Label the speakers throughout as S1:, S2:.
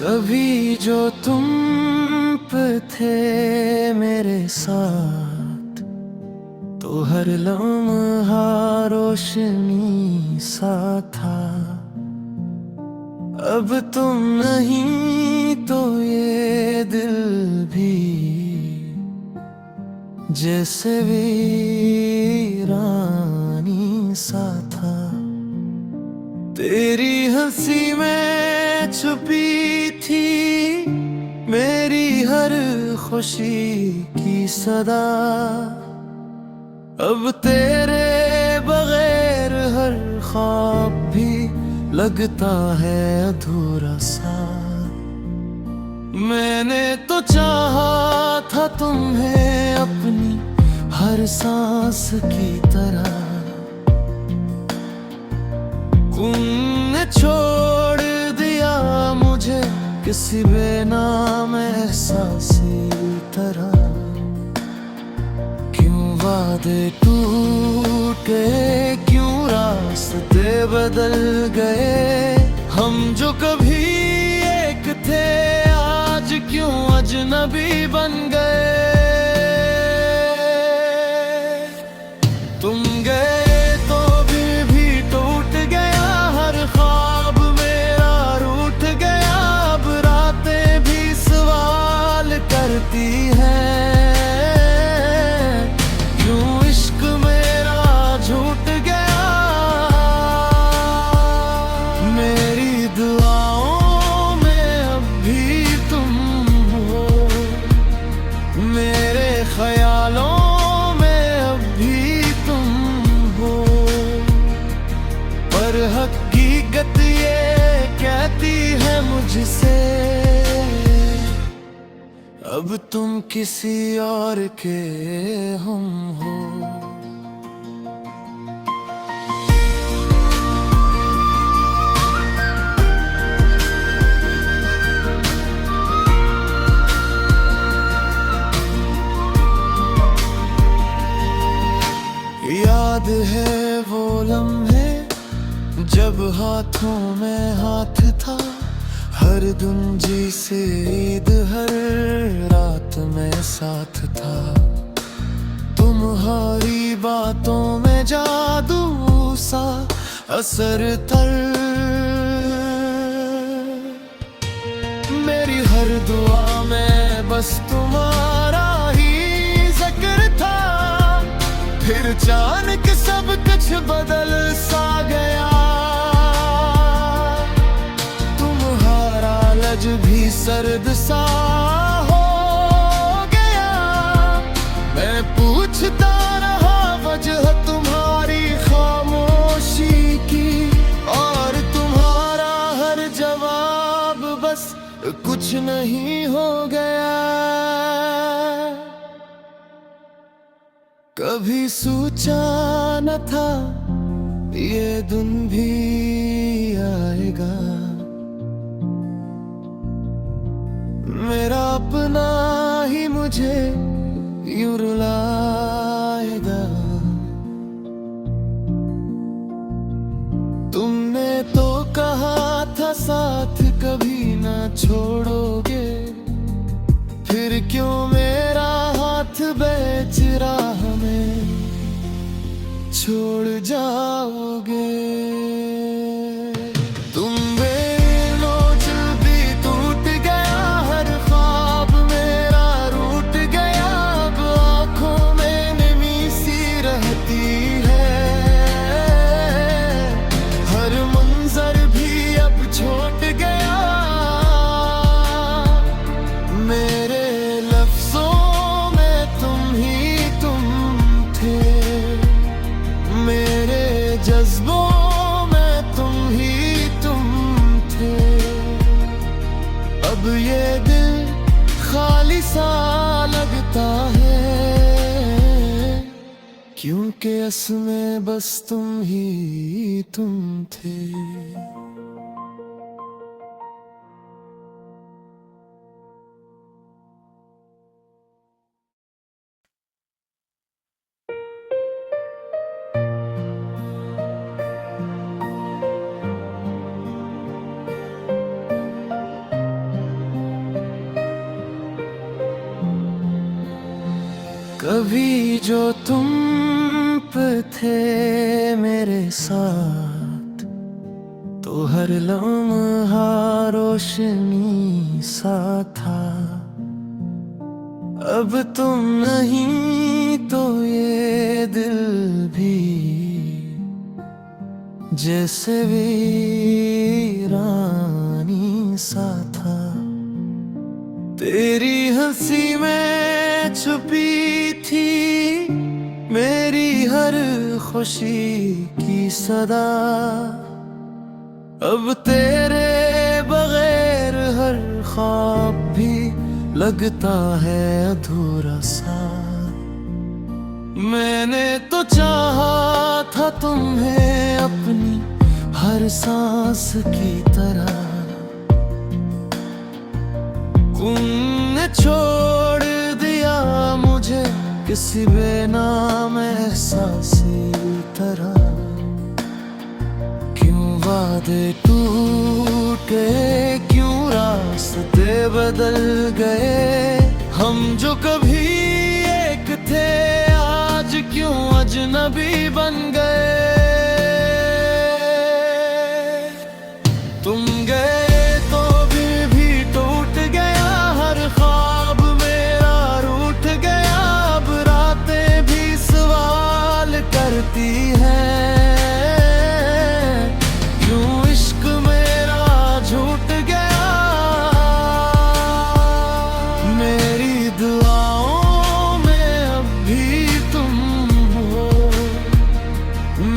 S1: कभी जो तुम पे थे मेरे साथ, तो हर लम्हा रोशनी सा था। अब तुम नहीं तो ये दिल भी जैसे वीरानी सा था। तेरी हंसी में छुपी थी मेरी हर खुशी की सदा। अब तेरे बगैर हर ख्वाब भी लगता है अधूरा सा। मैंने तो चाहा था तुम्हें अपनी हर सांस की तरह। तुमने छोड़ दिया मुझे किसी बेनाम एहसासी तरह। क्यों वादे टूटे, क्यों रास्ते बदल गए। हम जो कभी एक थे आज क्यों अजनबी बन गए। तुम गए तो भी टूट गया हर ख्वाब मेरा रूठ गया। अब रातें भी सवाल करती हैं क्यों इश्क मेरा झूठ गया। मेरी दुआओं में अब भी तुम हो, मेरे ख्यालों में अब भी तुम हो। पर हकीकत ये कहती है मुझसे अब तुम किसी और के हम हो। याद है वो लम्हे जब हाथों में हाथ था। हर गुंजी से ईद हर रात में साथ था। तुम्हारी बातों में जादू सा असर तर। मेरी हर दुआ में बस तुम्हारा ही जिक्र था। फिर अचानक सब कुछ बदल सा गया। तुम्हारा लज भी सर्द सा हो गया। मैं पूछता रहा वजह तुम्हारी खामोशी की, और तुम्हारा हर जवाब बस कुछ नहीं हो गया। कभी सोचा न था ये दिन भी आएगा। मेरा अपना ही मुझे यूं रुलाएगा। तुमने तो कहा था साथ कभी ना छोड़ोगे। फिर क्यों मेरा हाथ बेच राह में छोड़ जाओगे। तुम बेनोच भी टूट गया हर ख्वाब मेरा रूठ गया। अब आँखों में नमी सी रहती है। हर मंजर भी अब छूट गया। मेरे लफ्जों में तुम ही तुम थे। मेरे जज्बों में तुम ही तुम थे। अब ये दिल खाली सा लगता है क्योंकि इसमें बस तुम ही तुम थे। कभी जो तुम पे थे मेरे साथ, तो हर लम्हा रोशनी सा था। अब तुम नहीं तो ये दिल भी जैसे वीरानी सा था। तेरी हंसी में छुपी थी मेरी हर खुशी की सदा। अब तेरे बगैर हर ख्वाब भी लगता है अधूरा सा। मैंने तो चाहा था तुम्हें अपनी हर सांस की तरह। तुमने छोड़ दिया मुझे किसी बेनाम एहसासी तरह। क्यों वादे टूटे, क्यों रास्ते बदल गए। हम जो कभी एक थे आज क्यों अजनबी बन गए। तुम गए तो भी टूट गया हर ख्वाब मेरा रूठ गया। अब रातें भी सवाल करती हैं क्यों इश्क मेरा झूठ गया। मेरी दुआओं में अब भी तुम हो,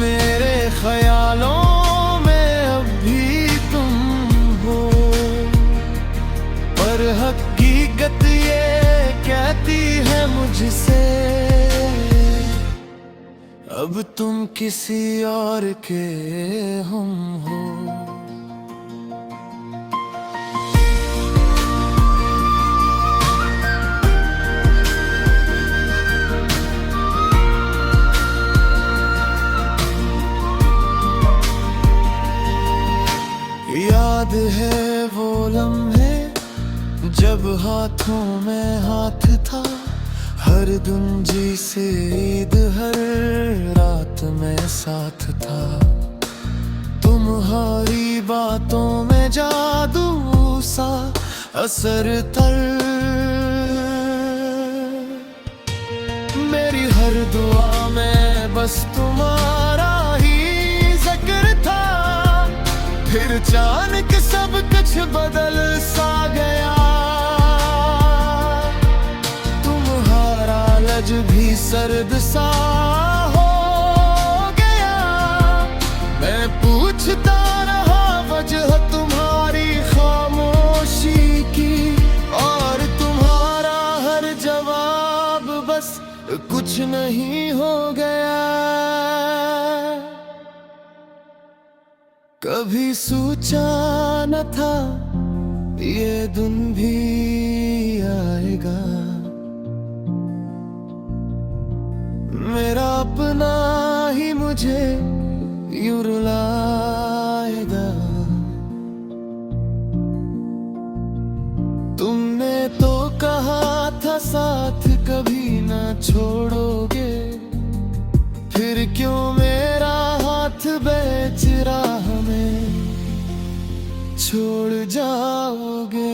S1: मेरे ख्यालों हकीकत ये कहती है मुझसे अब तुम किसी और के हम हो। याद है वो लम्हे जब हाथों में हाथ था। हर दुंजी से ईद हर रात में साथ था। तुम्हारी बातों में जादू सा असर तर। मेरी हर दुआ में बस तुम्हारा ही जिक्र था। फिर अचानक सब कुछ बदल सा गया। आज भी सर्द सा हो गया। मैं पूछता रहा वजह तुम्हारी खामोशी की, और तुम्हारा हर जवाब बस कुछ नहीं हो गया। कभी सोचा न था ये दिन भी आएगा। मेरा अपना ही मुझे यूं रुलाएगा। तुमने तो कहा था साथ कभी ना छोड़ोगे। फिर क्यों मेरा हाथ बेच राह में छोड़ जाओगे।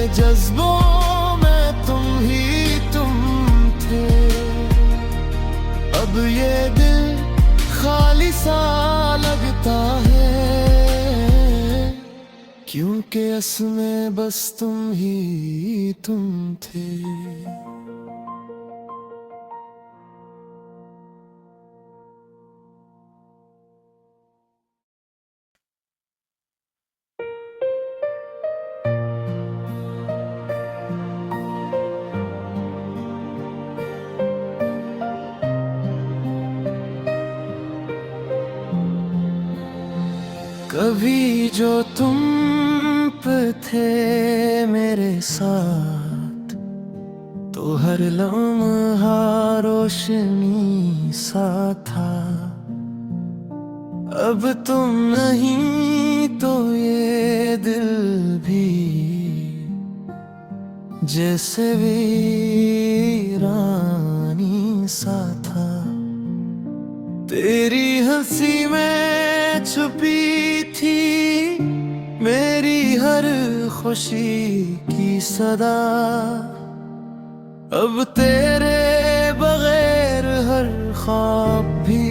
S1: जज्बों में तुम ही तुम थे। अब ये दिल खाली सा लगता है क्योंकि इसमें बस तुम ही तुम थे। कभी जो तुम पे थे मेरे साथ, तो हर लम्हा रोशनी सा था। अब तुम नहीं तो ये दिल भी जैसे वीरानी सा था। तेरी हंसी में छुपी थी मेरी हर खुशी की सदा। अब तेरे बगैर हर ख्वाब भी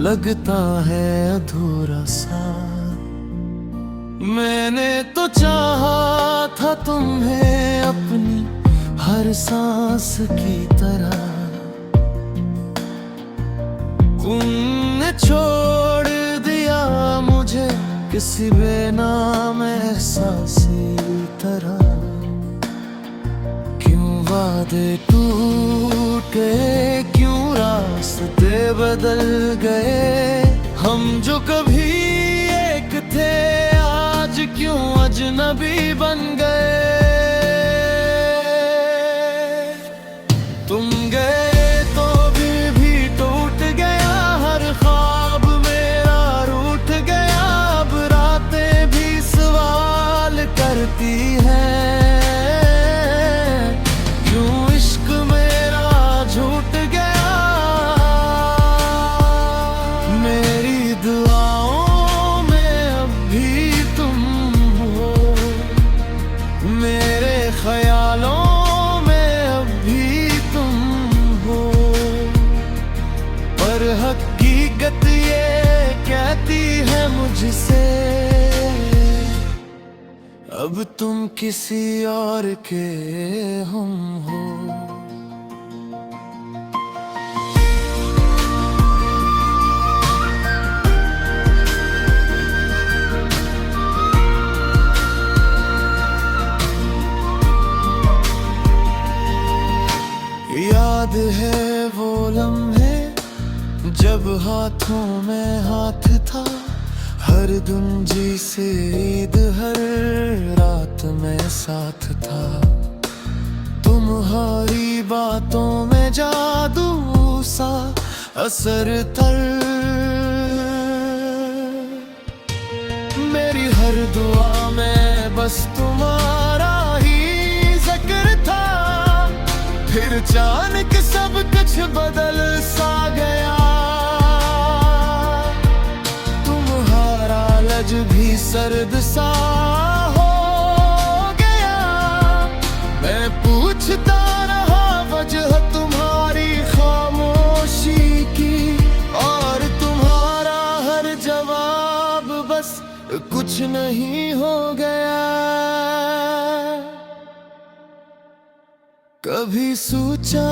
S1: लगता है अधूरा सा। मैंने तो चाहा था तुम्हें अपनी हर सांस की तरह। तुमने छोड़ दिया मुझे किसी बेनाम एहसासी तरह। क्यों वादे टूट गए, क्यों रास्ते बदल गए। हम जो कभी एक थे आज क्यों अजनबी बन गए। तुम गए तो भी टूट गया हर ख्वाब मेरा रूठ गया। अब रातें भी सवाल करती हैं क्यों इश्क मेरा झूठ गया। मेरी दुआओं में अब भी तुम हो, मेरे ख्यालों में अब भी तुम हो। पर हकीकत ये कहती है मुझसे अब तुम किसी और के हम हो। याद है वो लम्हे जब हाथों में हाथ था। हर दुंजी से ईद हर रात में साथ था। तुम्हारी बातों में जादू सा असर थर। मेरी हर दुआ में बस तुम्हारा ही जिक्र था। फिर अचानक सब कुछ बदल सा गया। तुम्हारा लज भी सर्द सा हो गया। मैं पूछता रहा वजह तुम्हारी खामोशी की, और तुम्हारा हर जवाब बस कुछ नहीं हो गया। कभी सोचा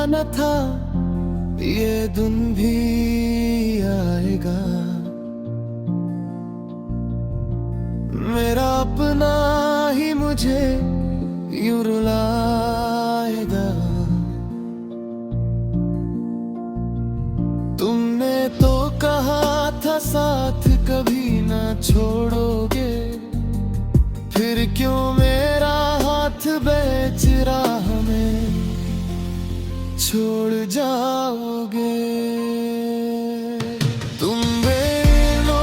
S1: न था ये दिन भी आएगा। मेरा अपना ही मुझे यूं रुलाएगा। तुमने तो कहा था साथ कभी ना छोड़ोगे। फिर क्यों मेरा हाथ बेच राह में छोड़ जाओगे। तुम बिनो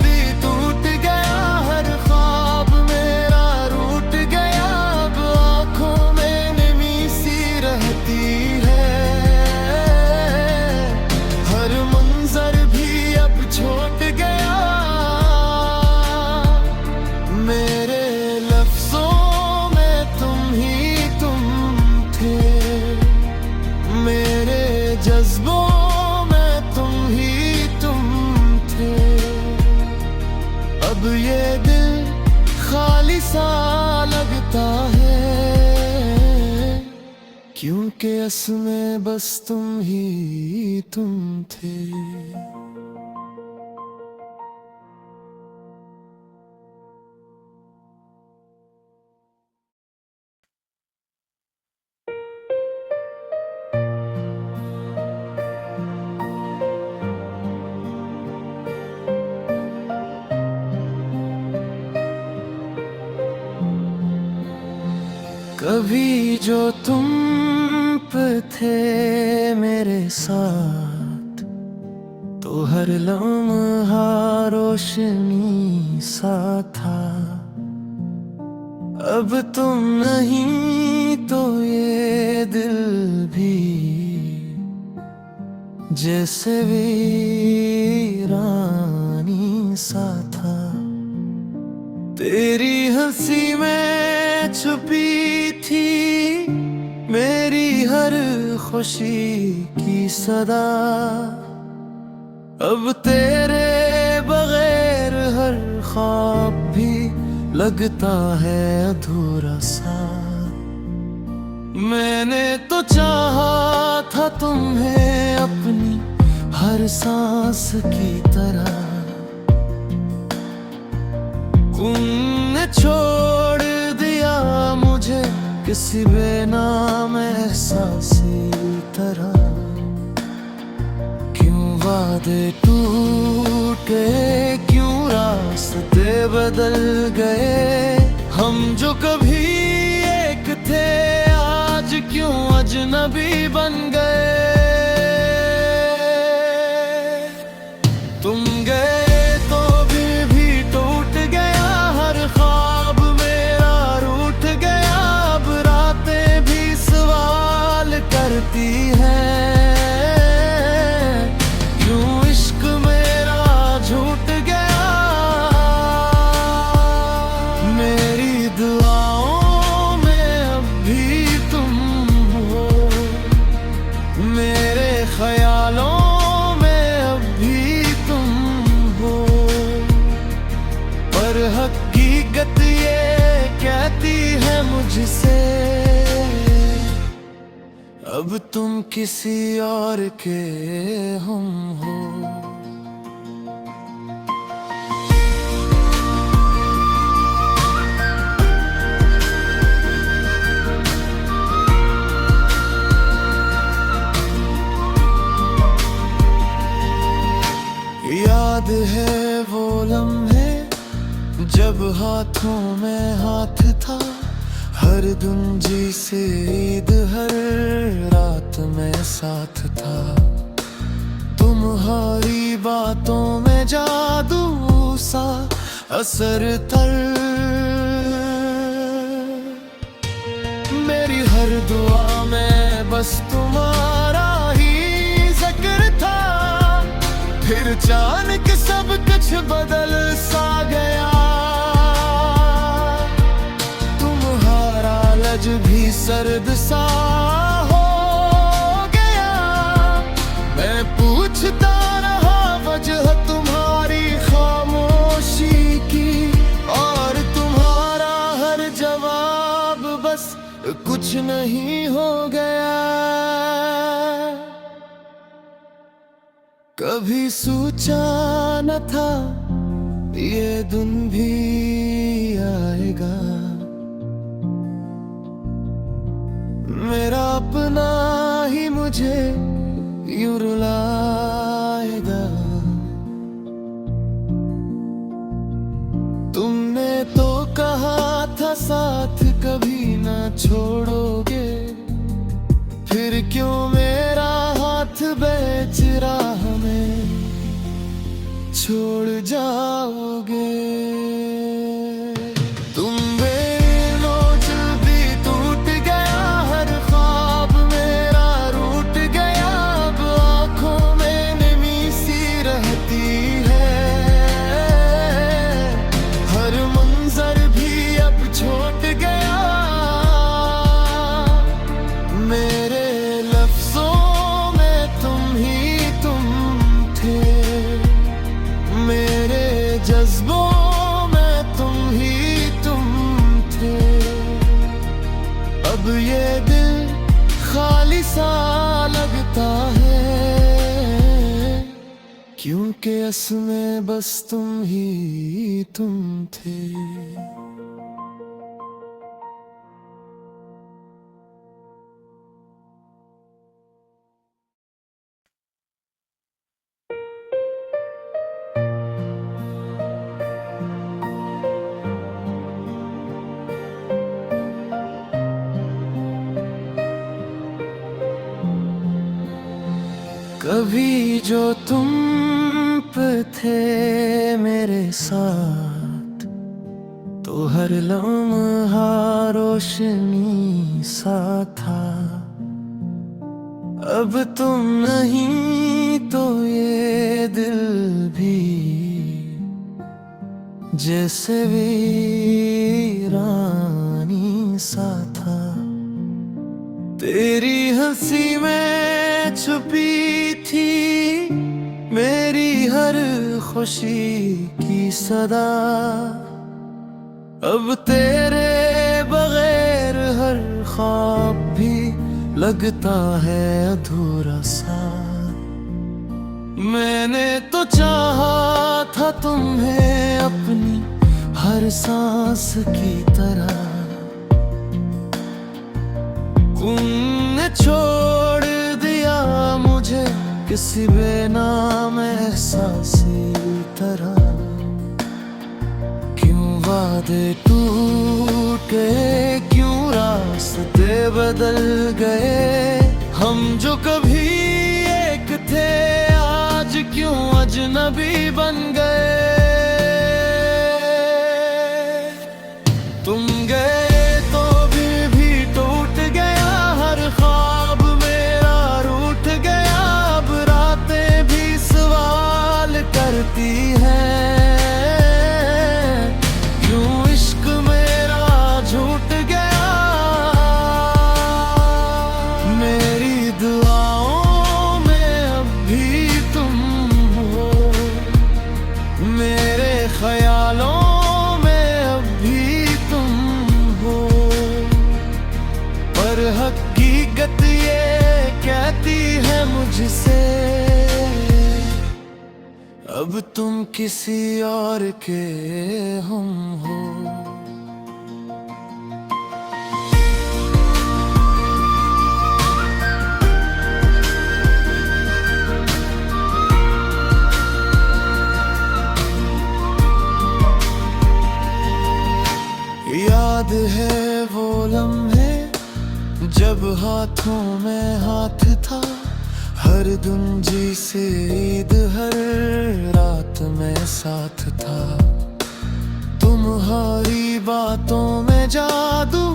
S1: भी टूट गया हर ख्वाब मेरा रूठ गया। अब आँखों में नमी सी रहती है। हर मंजर भी अब छूट गया। मेरे लफ्जों में तुम ही तुम थे। मेरे जज्बों में तुम ही तुम थे। अब ये दिल खाली सा लगता है क्योंकि इसमें बस तुम ही तुम थे। कभी जो तुम पे थे मेरे साथ, तो हर लम्हा रोशनी सा था। अब तुम नहीं तो ये दिल भी जैसे वीरानी सा था। तेरी हंसी में छुपी थी मेरी हर खुशी की सदा। अब तेरे बगैर हर ख्वाब भी लगता है अधूरा सा। मैंने तो चाहा था तुम्हें अपनी हर सांस की तरह, तुमने छोड़ दिया मुझे किसी बेनाम एहसासी तरह। क्यों वादे टूट गए, क्यों रास्ते बदल गए। हम जो कभी एक थे आज क्यों अजनबी बन गए। तुम गए तो भी टूट गया हर ख्वाब मेरा, रूठ गया। अब रातें भी सवाल करती हैं, क्यों इश्क मेरा झूठ गया। मेरी दुआओं में अब भी तुम हो, मेरे ख्यालों में अब भी तुम हो। पर हकीकत ये कहती है मुझसे, अब तुम किसी और के हम हो। याद है वो लम्हे जब हाथों में हाथ था, हर गुंजी से ईद हर रात में साथ था। तुम्हारी बातों में जादू सा असर तर, मेरी हर दुआ में बस तुम्हारा ही जिक्र था। फिर अचानक सब कुछ बदल सा गया, तुम्हारा लज भी सर्द सा हो गया। मैं पूछता रहा वजह तुम्हारी खामोशी की, और तुम्हारा हर जवाब बस कुछ नहीं हो गया। कभी सोचा न था ये दिन भी आएगा, मेरा अपना ही मुझे यूं रुलाएगा। तुमने तो कहा था साथ कभी ना छोड़ोगे, फिर क्यों मेरा हाथ बेच राह में छोड़ जाओगे। तुम बेनोच भी टूट गया हर ख्वाब मेरा, रूठ गया। अब आँखों में नमी सी रहती है, हर मंजर भी अब छूट गया। मेरे लफ्जों में तुम ही तुम थे, मेरे जज्बों में तुम ही तुम थे। अब ये दिल खाली सा लगता है, क्योंकि इसमें बस तुम ही तुम थे। कभी जो तुम पे थे मेरे साथ, तो हर लम्हा रोशनी सा था। अब तुम नहीं तो ये दिल भी जैसे वीरानी सा था। तेरी हंसी में छुपी थी मेरी हर खुशी की सदा। अब तेरे बगैर हर ख्वाब भी लगता है अधूरा सा। मैंने तो चाहा था तुम्हें अपनी हर सांस की तरह। तुमने छोड़ दिया मुझे किसी बेनाम एहसासी तरह। क्यों वादे टूट गए, क्यों रास्ते बदल गए। हम जो कभी एक थे आज क्यों अजनबी बन गए। तुम गए तो भी टूट गया हर ख्वाब मेरा रूठ गया। अब रातें भी सवाल करती हैं क्यों इश्क मेरा झूठ गया। मेरी दुआओं में अब भी तुम हो, मेरे ख्यालों में अब भी तुम हो। पर हकीकत ये कहती है मुझसे अब तुम किसी और के हम हो। याद है वो लम्हे जब हाथों में हाथ था। हर गुंजी से ईद हर रात में साथ था। तुम्हारी बातों में जादू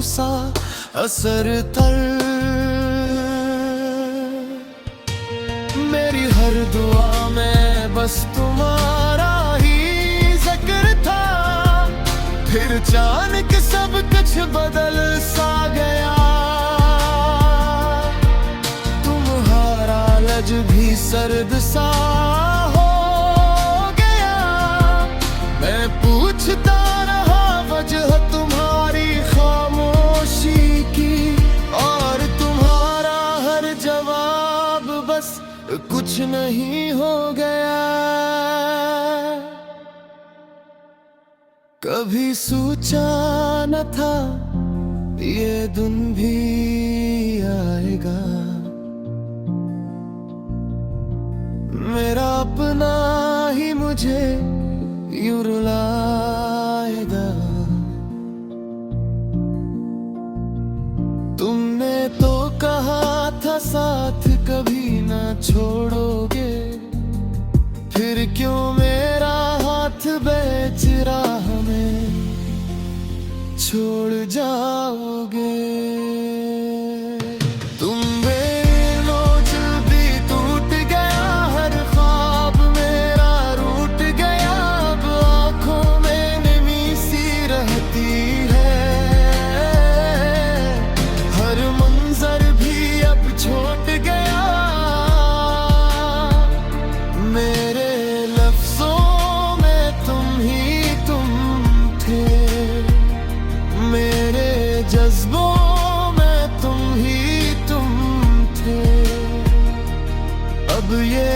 S1: सा असर था। मेरी हर दुआ में बस तुम्हारा ही जिक्र था। फिर अचानक सब कुछ बदल सा गया। तुम्हारा लज भी सर्द सा हो गया। मैं पूछता रहा वजह तुम्हारी खामोशी की, और तुम्हारा हर जवाब बस कुछ नहीं हो गया। कभी सोचा न था ये दिन भी आएगा। मेरा अपना ही मुझे यूं रुलाएगा। तुमने तो कहा था साथ कभी ना छोड़ोगे। फिर क्यों मेरा हाथ बेच राह में छोड़ जाओगे। तुम बिनो जल्दी टूट गया हर ख्वाब मेरा रूठ गया। अब आँखों में नमी सी रहती है। हर मंजर भी अब छूट गया। मेरे लफ्जों में तुम ही तुम थे। मेरे जज्बों में तुम ही तुम थे। अब ये